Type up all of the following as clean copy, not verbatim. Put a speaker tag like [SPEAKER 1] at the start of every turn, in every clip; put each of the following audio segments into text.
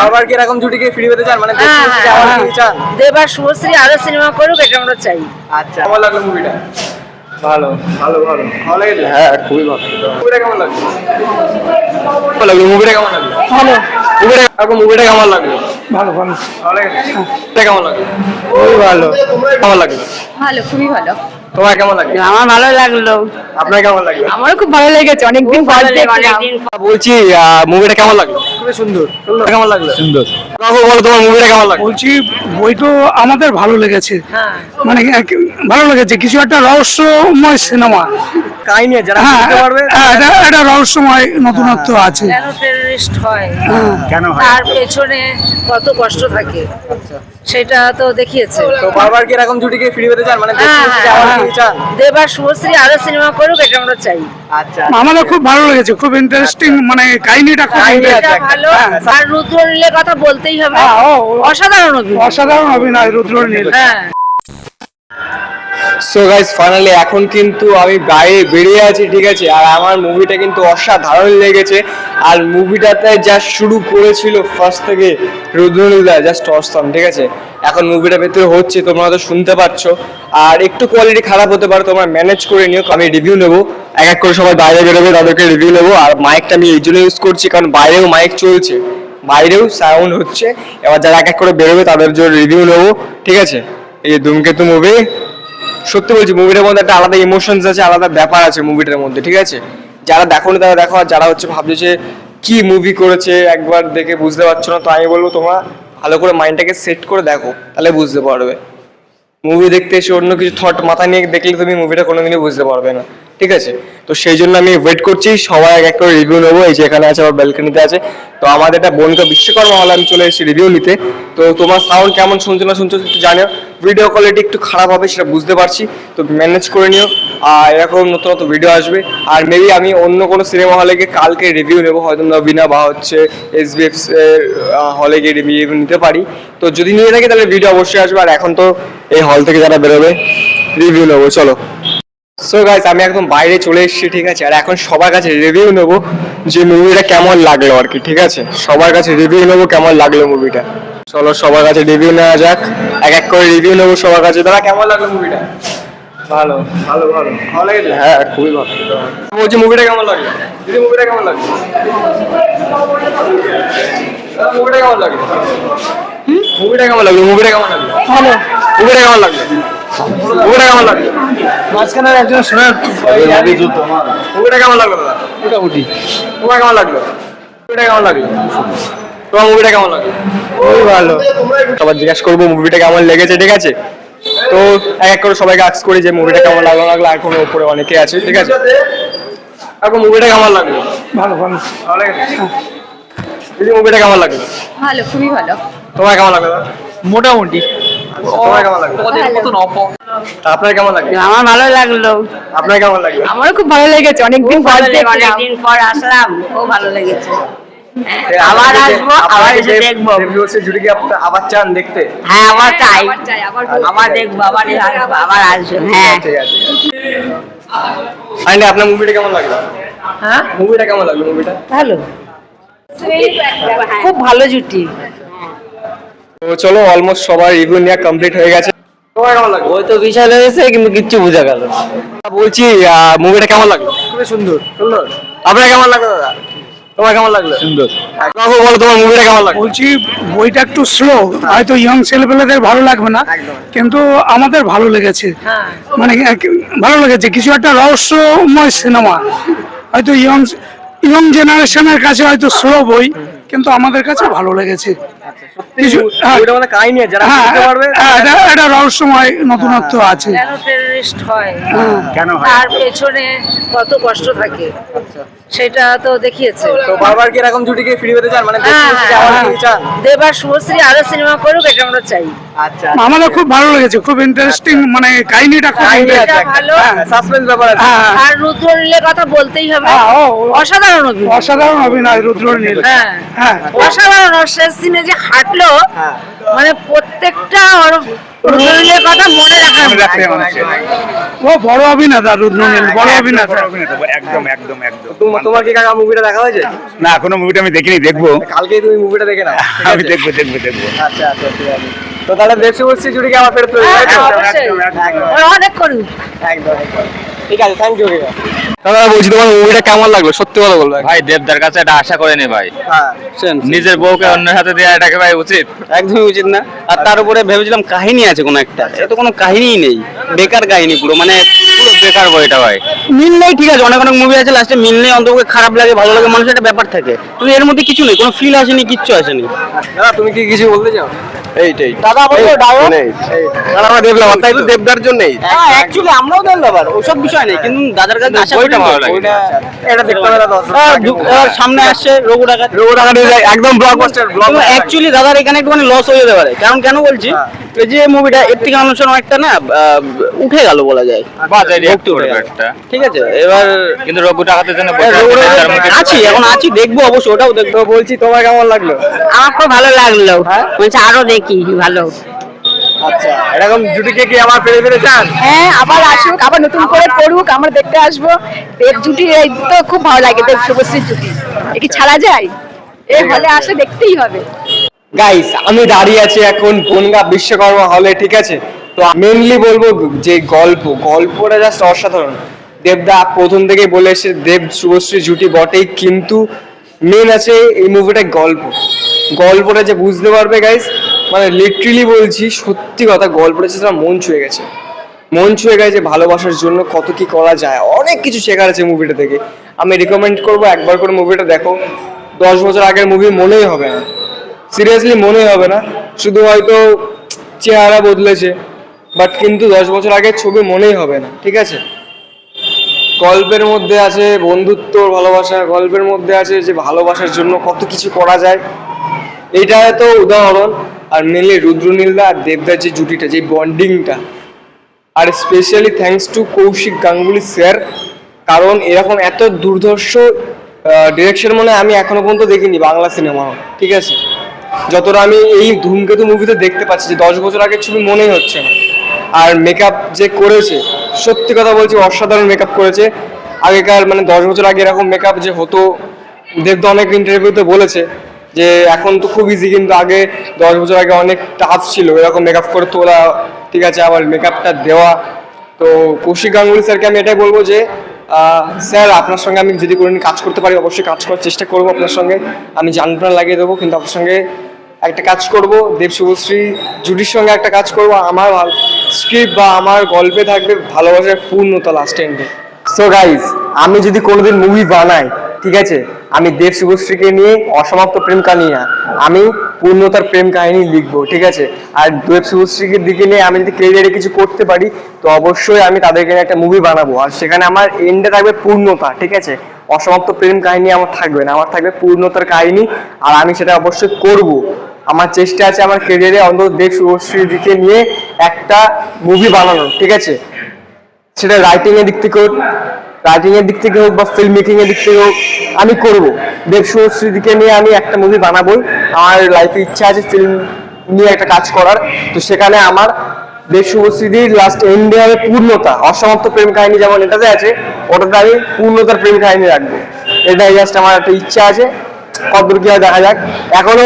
[SPEAKER 1] বারবার কি এরকম জুটিকে ফিরে পেতে চান, মানে চান
[SPEAKER 2] দেব আর শুভশ্রী আরো সিনেমা করুক, এটা আমরা চাই।
[SPEAKER 1] আচ্ছা, কেমন লাগলো মুভিটা? ভালো ভালো ভালো ভালো লেগেছে? হ্যাঁ, খুবই ভালো। মুভিটা কেমন লাগলো? ভালো লাগলো। মুভিটা কেমন লাগলো?
[SPEAKER 2] ভালো।
[SPEAKER 1] মুভিটা কেমন লাগলো?
[SPEAKER 2] ভালো ভালো
[SPEAKER 1] ভালো লেগেছে? কেমন লাগলো?
[SPEAKER 2] খুবই ভালো।
[SPEAKER 1] কেমন লাগলো?
[SPEAKER 2] ভালো, খুবই ভালো।
[SPEAKER 1] তোমার কেমন লাগলো?
[SPEAKER 2] আমার ভালো লাগলো।
[SPEAKER 1] আপনার কেমন লাগলো?
[SPEAKER 2] আমারও খুব ভালো লেগেছে, অনেকদিন পর দেখলাম।
[SPEAKER 1] বলছি মুভিটা কেমন লাগলো?
[SPEAKER 3] খুবই সুন্দর।
[SPEAKER 1] কেমন লাগলো?
[SPEAKER 3] সুন্দর।
[SPEAKER 1] বলো তোমার মুভিটা কেমন লাগলো?
[SPEAKER 3] বলছি বই তো আমাদের ভালো লেগেছে, মানে ভালো লেগেছে, কিছু একটা রহস্যময় সিনেমা।
[SPEAKER 1] কাহিনী যারা বুঝতে পারবে,
[SPEAKER 3] এটা রহস্যময় নতুনত্ব আছে।
[SPEAKER 2] কেন টেররিস্ট হয়,
[SPEAKER 3] কেন
[SPEAKER 2] তার পেছনে কত কষ্ট থাকে, সেটা তো দেখিয়েছে।
[SPEAKER 1] তো বারবার কি এরকম জুটিকে ফিরে পেতে চান, মানে চান
[SPEAKER 2] দেব আর শুভশ্রী আরো সিনেমা করুক, এটা আমরা চাই।
[SPEAKER 1] আচ্ছা,
[SPEAKER 3] আমাদের খুব ভালো লেগেছে, খুব ইন্টারেস্টিং, মানে কাহিনীটা খুব
[SPEAKER 2] এটা ভালো। আর রুদ্রনীলের কথা বলতেই হবে, অসাধারণ অভিনয়।
[SPEAKER 3] অসাধারণ অভিনয় রুদ্রনীল।
[SPEAKER 2] হ্যাঁ।
[SPEAKER 1] সো গাইস, ফাইনালি এখন কিন্তু আমি বাইরে বেরিয়ে আছি, ঠিক আছে। আর আমার মুভিটা কিন্তু অসাধারণ লেগেছে। আর মুভিটাতে যা শুরু করেছিল ফার্স্ট থেকে রুদ্রনীলদা, জাস্ট অসম, ঠিক আছে। এখন মুভিটা ভেতরে হচ্ছে, তোমরা হয়তো শুনতে পাচ্ছ। আর একটু কোয়ালিটি খারাপ হতে পারে, তোমরা ম্যানেজ করে নিও। আমি রিভিউ নেবো, এক এক করে সবাই বাইরে বেরোবে, তাদেরকে রিভিউ নেবো। আর মাইকটা আমি এই জন্য ইউজ করছি কারণ বাইরেও মাইক চলছে, বাইরেও সাউন্ড হচ্ছে। এবার যারা এক এক করে বেরোবে তাদের জন্য রিভিউ নেবো, ঠিক আছে। এই যে ধূমকেতু মুভি, সত্যি বলছি মুভিটার মধ্যে একটা আলাদা ইমোশনস আছে, আলাদা ব্যাপার আছে মুভিটার মধ্যে, ঠিক আছে। যারা দেখোনি তারা দেখো, আর যারা হচ্ছে ভাবছে যে কি মুভি করেছে একবার দেখে বুঝতে পারছো না, তো আমি বলবো তোমরা ভালো করে মাইন্ডটাকে সেট করে দেখো, তাহলে বুঝতে পারবে। মুভি দেখতে এসে অন্য কিছু থট মাথা নিয়ে দেখলে তুমি মুভিটা কোনোদিনই বুঝতে পারবে না, ঠিক আছে। তো সেই জন্য আমি ওয়েট করছি, সবাই এক এক করে রিভিউ নেবো। এই যে এখানে আছে, আমার ব্যালকনিতে আছে। তো আমাদের একটা বনিকা বিশ্বকর্মা হলে আমি চলে এসেছি রিভিউ নিতে। তো তোমার সাউন্ড কেমন শুনছো না শুনছো একটু জানিও। ভিডিও কোয়ালিটি একটু খারাপ হবে সেটা বুঝতে পারছি, তো ম্যানেজ করে নিও। আর এরকম নতুন নতুন ভিডিও আসবে। আর মেবি আমি অন্য কোনো সিনেমা হলে গিয়ে কালকে রিভিউ নেবো, হয়তো নবীনা বা হচ্ছে SBF হলে গিয়ে রিভিউ নিতে পারি। তো যদি নিয়ে থাকি তাহলে ভিডিও অবশ্যই আসবে। আর এখন তো এই হল থেকে যারা বেরোবে রিভিউ নেবো, চলো। সো গাইস, আমি একদম বাইরে চলে এসেছি, ঠিক আছে। আর এখন সবার কাছে রিভিউ নেবো যে মুভিটা কেমন লাগলো আর কি, ঠিক আছে। সবার কাছে রিভিউ নেবো কেমন লাগলো মুভিটা। চলো সবার কাছে রিভিউ নেওয়া যাক, এক এক করে রিভিউ নেবো সবার কাছে। দাদা কেমন লাগলো মুভিটা? ভালো ভালো ভালো ভালো লেগেছে? হ্যাঁ, খুবই ভালো। বলছি মুভিটা কেমন লাগলো? দিদি মুভিটা কেমন লাগলো? মুভিটা কেমন লাগলো? মুভিটা কেমন লাগলো? মুভিটা কেমন লাগলো?
[SPEAKER 2] ভালো।
[SPEAKER 1] মুভিটা কেমন লাগলো? মুভিটা কেমন লাগলো?
[SPEAKER 3] মাঝখানে একজন শোনার
[SPEAKER 1] মুভিটা কেমন লাগলো দাদা?
[SPEAKER 3] মোটামুটি
[SPEAKER 1] তোমার কেমন লাগলো? মুভিটা কেমন লাগলো? তোমার মুভিটা কেমন লাগলো?
[SPEAKER 3] খুবই ভালো।
[SPEAKER 1] সবার জিজ্ঞাসা করবো মুভিটা কেমন লেগেছে, ঠিক আছে। তো এক এক করে সবাইকে আস্ক করি যে মুভিটা কেমন লাগলো। আর কোনো উপরে অনেকে আছে, ঠিক আছে। এখন মুভিটা কেমন লাগলো?
[SPEAKER 3] ভালো ভালো
[SPEAKER 1] ভালো লেগেছে? দিদি মুভিটা কেমন লাগলো?
[SPEAKER 2] ভালো, খুবই ভালো।
[SPEAKER 1] তোমার কেমন লাগলো দাদা?
[SPEAKER 3] মোটামুটি।
[SPEAKER 1] তোমার কেমন লাগলো? আপনার কেমন লাগলো?
[SPEAKER 2] আমার ভালো লাগলো।
[SPEAKER 1] আপনার কেমন লাগলো?
[SPEAKER 2] আমারও খুব ভালো লেগেছে, অনেকদিন পর দেখলাম। অনেকদিন পর আসলাম, খুব ভালো লেগেছে। আবার আসবো, আবার এসে দেখবো।
[SPEAKER 1] জুটিকে আবার চান দেখতে?
[SPEAKER 2] হ্যাঁ, আবার চাই, আবার দেখবো, আবার আসবো, আবার আসবো। হ্যাঁ,
[SPEAKER 1] ঠিক আছে। ফাইনালি আপনার মুভিটা কেমন লাগলো?
[SPEAKER 2] হ্যাঁ,
[SPEAKER 1] মুভিটা কেমন লাগলো? মুভিটা
[SPEAKER 2] ভালো, খুব ভালো জুটি।
[SPEAKER 1] তো চলো, অলমোস্ট সবার রিভিউ নেওয়া কমপ্লিট হয়ে গেছে। তোমার কেমন লাগলো?
[SPEAKER 3] ওই তো বিশাল হয়েছে, কিন্তু কিচ্ছু বোঝা গেল না।
[SPEAKER 1] বলছি মুভিটা কেমন লাগলো?
[SPEAKER 3] খুবই সুন্দর।
[SPEAKER 1] সুন্দর। আপনার কেমন লাগলো দাদা? তোমার কেমন লাগলো?
[SPEAKER 3] সুন্দর।
[SPEAKER 1] কাকু বলো তোমার মুভিটা কেমন লাগলো?
[SPEAKER 3] বলছি বইটা একটু স্লো, হয়তো ইয়ং ছেলেপেলেদের ভালো লাগবে না,
[SPEAKER 1] একদম।
[SPEAKER 3] কিন্তু আমাদের ভালো লেগেছে।
[SPEAKER 2] হ্যাঁ,
[SPEAKER 3] মানে ভালো লেগেছে, কিছু একটা রহস্যময় সিনেমা। হয়তো ইয়ং জেনারেশনের কাছে হয়তো স্লো বই, কিন্তু আমাদের কাছে ভালো লেগেছে। কিছু
[SPEAKER 1] মুভিটা মানে কাহিনী যারা বুঝতে পারবে,
[SPEAKER 3] এটা রহস্যময় নতুনত্ব আছে।
[SPEAKER 2] কেন টেররিস্ট হয়,
[SPEAKER 3] কেন
[SPEAKER 2] তার পেছনে কত কষ্ট থাকে, সেটা তো দেখিয়েছে।
[SPEAKER 1] তো বারবার কি এরকম জুটিকে ফিরে পেতে চান, মানে চান
[SPEAKER 2] দেব আর শুভশ্রী আরো সিনেমা করুক, এটা আমরা চাই।
[SPEAKER 1] আচ্ছা,
[SPEAKER 3] আমাদের খুব ভালো লেগেছে, খুব ইন্টারেস্টিং, মানে কাহিনীটা খুব
[SPEAKER 2] এটা ভালো।
[SPEAKER 1] সাসপেন্স ব্যাপার আছে।
[SPEAKER 2] আর রুদ্রনীলের কথা বলতেই হবে, অসাধারণ অভিনয়।
[SPEAKER 3] অসাধারণ অভিনয় রুদ্রনীল।
[SPEAKER 2] হ্যাঁ,
[SPEAKER 3] হ্যাঁ,
[SPEAKER 2] অসাধারণ। শেষ দিনে যে হাঁটলো,
[SPEAKER 1] হ্যাঁ।
[SPEAKER 2] মানে প্রত্যেকটা রুদ্রনীলের কথা মনে রাখার
[SPEAKER 4] মনে রাখতে হবে মানুষের।
[SPEAKER 3] ও বড় অভিনেতা রুদ্রনীল, বড় অভিনেতা।
[SPEAKER 4] বড় অভিনেতা, একদম একদম একদম।
[SPEAKER 1] তোমার কি কাকা মুভিটা দেখা হয়েছে?
[SPEAKER 4] না এখনো মুভিটা আমি দেখিনি, দেখবো।
[SPEAKER 1] কালকেই তুমি মুভিটা দেখে নাও, ঠিক
[SPEAKER 4] আমি
[SPEAKER 1] আছে?
[SPEAKER 4] দেখবো দেখবো দেখবো।
[SPEAKER 1] আচ্ছা আচ্ছা ঠিক আছে। তো তাহলে দেবশি বলছি জুটিকে আবার ফেরত দেবে, তাই তো?
[SPEAKER 2] অবশ্যই।
[SPEAKER 1] একদম
[SPEAKER 2] অনেক করুন।
[SPEAKER 1] একদম একদম। ঠিক আছে, থ্যাংক ইউ দাদা। বলছি তোমার মুভিটা কেমন লাগলো, সত্যি কথা বলবে?
[SPEAKER 5] ভাই দেবদার কাছে এটা আশা করেনি ভাই,
[SPEAKER 1] হ্যাঁ
[SPEAKER 5] নিজের বউকে অন্যের হাতে দেওয়া এটাকে ভাই উচিত?
[SPEAKER 6] একদমই উচিত না। আর তার উপরে ভেবেছিলাম কাহিনী আছে কোনো একটা, এটা তো কোনো কাহিনীই নেই, বেকার কাহিনী পুরো, মানে
[SPEAKER 5] পুরো বেকার বইটা ভাই।
[SPEAKER 6] মিল নেই। ঠিক আছে, অনেক অনেক মুভি আছে লাস্টে মিল নেই, অন্তত খারাপ লাগে ভালো লাগে মানুষের একটা ব্যাপার থাকে, কিন্তু এর মধ্যে কিছু নেই, কোনো ফিল আসেনি, কিচ্ছু আসেনি।
[SPEAKER 1] দাদা তুমি কি কিছু বলতে চাও?
[SPEAKER 6] এইটাই
[SPEAKER 1] দাদা বলছো ডায়লগ দাদা আমরা দেখলাম, তাই তো দেবদার জন্যই।
[SPEAKER 6] অ্যাকচুয়ালি আমরাও দেন আবার ওসব বিষয় নেই, কিন্তু দাদার কাছে আশা
[SPEAKER 5] বইটা
[SPEAKER 6] করি
[SPEAKER 5] ভালো লাগে।
[SPEAKER 1] এটা দেখতে হবে দাদা।
[SPEAKER 6] এবার সামনে আসছে রঘু ডাকাত,
[SPEAKER 1] একদম ব্লকবাস্টার
[SPEAKER 6] অ্যাকচুয়ালি দাদার এখানে একটুখানি লস হয়ে যেতে পারে, কারণ কেন বলছি, এই যে মুভিটা এর থেকে মানুষের অনেকটা না উঠে গেল বলা যায়,
[SPEAKER 5] বাজারে
[SPEAKER 6] ভক্তি উঠে গেল।
[SPEAKER 5] একটা
[SPEAKER 6] ঠিক আছে, এবার
[SPEAKER 5] কিন্তু রঘু টাকাতের জন্য
[SPEAKER 6] আছি, এখন আছি, দেখবো অবশ্যই, ওটাও দেখবো।
[SPEAKER 1] তো বলছি তোমার কেমন লাগলো?
[SPEAKER 2] আমার খুব ভালো লাগলো, বলছে আরো দেখি ভালো।
[SPEAKER 1] আচ্ছা, এরকম জুটিকে কি আবার ফেরে ফেরে চান?
[SPEAKER 7] হ্যাঁ, আবার আসুক, আবার নতুন করে করুক, আমরা দেখতে আসবো। দেব জুটি এই তো খুব ভালো লাগে, দেব শুভশ্রীর জুটি, এ কি ছাড়া যায়? এই হলে আসলে দেখতেই হবে।
[SPEAKER 1] গাইস আমি দাঁড়িয়ে আছি এখন বনগাঁ বিশ্বকর্মা হলে, ঠিক আছে? তো মেনলি বলবো যে গল্পটা জাস্ট অসাধারণ। দেবদা প্রথম থেকে বলে এসে দেব শুভশ্রী জুটি বটেই, কিন্তু মেন আছে এই মুভিটার গল্পটা যে বুঝতে পারবে গাইস, মানে লিটারেলি বলছি সত্যি কথা, গল্পটা যে মন ছুঁয়ে গেছে ভালোবাসার জন্য কত কি করা যায়, অনেক কিছু শেখার আছে মুভিটা থেকে। আমি রিকমেন্ড করবো একবার করে মুভিটা দেখো। 10 বছর আগের মুভি মনেই হবে না, সিরিয়াসলি মনেই হবে না, শুধু হয়তো চেহারা বদলেছে, বাট কিন্তু 10 বছর আগের ছবি মনেই হবে না, ঠিক আছে? গল্পের মধ্যে আছে বন্ধুত্ব, ভালোবাসা, গল্পের মধ্যে আছে যে ভালোবাসার জন্য কত কিছু করা যায়, এইটা তো উদাহরণ। আর মেনলি রুদ্রনীলদা আর দেবদার যে জুটিটা, যে বন্ডিংটা, আর specially thanks to Kaushik Ganguly sir, কারণ এরকম এত দুর্ধর্ষ ডিরেকশন মানে আমি এখনো পর্যন্ত দেখিনি বাংলা সিনেমা, ঠিক আছে? যতটা আমি এই ধূমকেতু মুভিতে দেখতে পাচ্ছি যে 10 বছর আগের ছবি মনেই হচ্ছে না। আর মেকআপ যে করেছে, সত্যি কথা বলছি অসাধারণ মেকআপ করেছে। আগেকার মানে 10 বছর আগে এরকম মেকআপ যে হতো, দেবদা অনেক ইন্টারভিউতে বলেছে যে এখন তো খুব ইজি, কিন্তু আগে 10 বছর আগে অনেক টাফ ছিল এরকম মেকআপ করে তোলা, ঠিক আছে? আবার মেকআপটা দেওয়া। তো কৌশিক গাঙ্গুলি স্যারকে আমি এটাই বলবো যে স্যার আপনার সঙ্গে আমি যদি কোনোদিন কাজ করতে পারি অবশ্যই কাজ করার চেষ্টা করবো আপনার সঙ্গে, আমি জান প্রাণ লাগিয়ে দেবো, কিন্তু আপনার সঙ্গে একটা কাজ করব, দেব শুভশ্রী জুটির সঙ্গে একটা কাজ করব, আমার স্ক্রিপ্ট বা আমার গল্পে থাকবে ভালোবাসার পূর্ণতা লাস্ট এন্ডে। সো গাইজ আমি যদি কোনোদিন মুভি বানাই, ঠিক আছে, আমি দেব শুভশ্রীকে নিয়ে অসমাপ্ত প্রেম কাহিনী না, আমি পূর্ণতার প্রেম কাহিনী লিখবো, ঠিক আছে? আর দেব শুভশ্রীকে দিকে নিয়ে আমি যদি ক্যারিয়ারে কিছু করতে পারি তো অবশ্যই আমি তাদেরকে নিয়ে একটা মুভি বানাবো, আর সেখানে আমার এন্ডে থাকবে পূর্ণতা, ঠিক আছে? অসমাপ্ত প্রেম কাহিনী আমার থাকবে না, আমার থাকবে পূর্ণতার কাহিনী, আর আমি সেটা অবশ্যই করব। আমার চেষ্টা আছে আমার ক্যারিয়ারে অন্তত দেব শুভশ্রীর দিকে নিয়ে একটা মুভি বানানোর, ঠিক আছে? সেটা রাইটিং এর দিক থেকে হোক বা ফিল্ম মেকিং এর দিক থেকে হোক, আমি করব। দেব শুভশ্রীর দিকে নিয়ে আমি একটা মুভি বানাবোই, আমার লাইফে ইচ্ছা আছে ফিল্ম নিয়ে একটা কাজ করার। তো সেখানে আমার দেব শুভশ্রীর লাস্ট এন্ডে হবে পূর্ণতা, অসমাপ্ত প্রেম কাহিনী যেমন এটাতে আছে, ওটাতে আমি পূর্ণতার প্রেম কাহিনী রাখবো। এটাই জাস্ট আমার একটা ইচ্ছা আছে, কতদূর কি হয় দেখা যাক। এখনো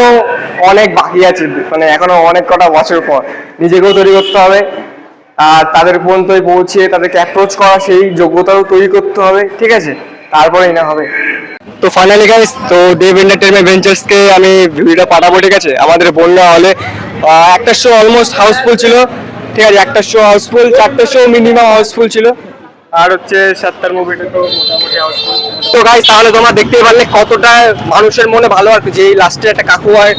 [SPEAKER 1] অনেক বাকি আছে, মানে এখনো অনেক কটা বছর পর নিজেকেও তৈরি করতে হবে, আর তাদের পর্যন্ত পৌঁছে তাদেরকে অ্যাপ্রোচ করা সেই যোগ্যতাও তৈরি করতে হবে, ঠিক আছে? তারপরেই না হবে। তো ফাইনালি গাইস, তো দেব এন্টারটেইনমেন্ট ভেঞ্চার্সকে আমি ভিডিওটা পাঠাবো, ঠিক আছে? আমাদের বন্যা হলে একটা শো অলমোস্ট হাউসফুল ছিল, ঠিক আছে? একটা শো হাউসফুল, 4টে শো মিনিমাম হাউসফুল ছিল, আর হচ্ছে 7টার মুভিটা তো মোটামুটি হাউসফুল। তো গাইস তাহলে তোমরা দেখতেই পারলে কতটা মানুষের মনে ভালো আর যে এই লাস্টে একটা কাকু হয়,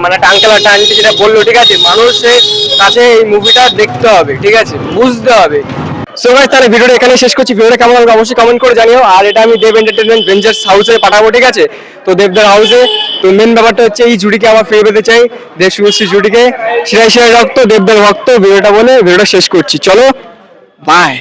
[SPEAKER 1] মানে একটা আঙ্কেল একটা আন্টি যেটা বললো, ঠিক আছে? মানুষের কাছে এই মুভিটা দেখতে হবে, ঠিক আছে? বুঝতে হবে। সো গাইস তাহলে ভিডিওটা এখানে শেষ করছি। ভিডিওটা কেমন লাগলো অবশ্যই কমেন্ট করে জানিও, আর এটা আমি দেব এন্টারটেইনমেন্ট ভেঞ্চার্স হাউসে পাঠাবো, ঠিক আছে? তো দেবদার হাউসে। তো মেন ব্যাপারটা হচ্ছে এই জুটিকে আমার ফিরে পেতে চাই, দেব শুভশ্রী জুটিকে, শিরায় শিরায় রক্ত দেবদার ভক্ত। ভিডিওটা বলে ভিডিওটা শেষ করছি, চলো বাই।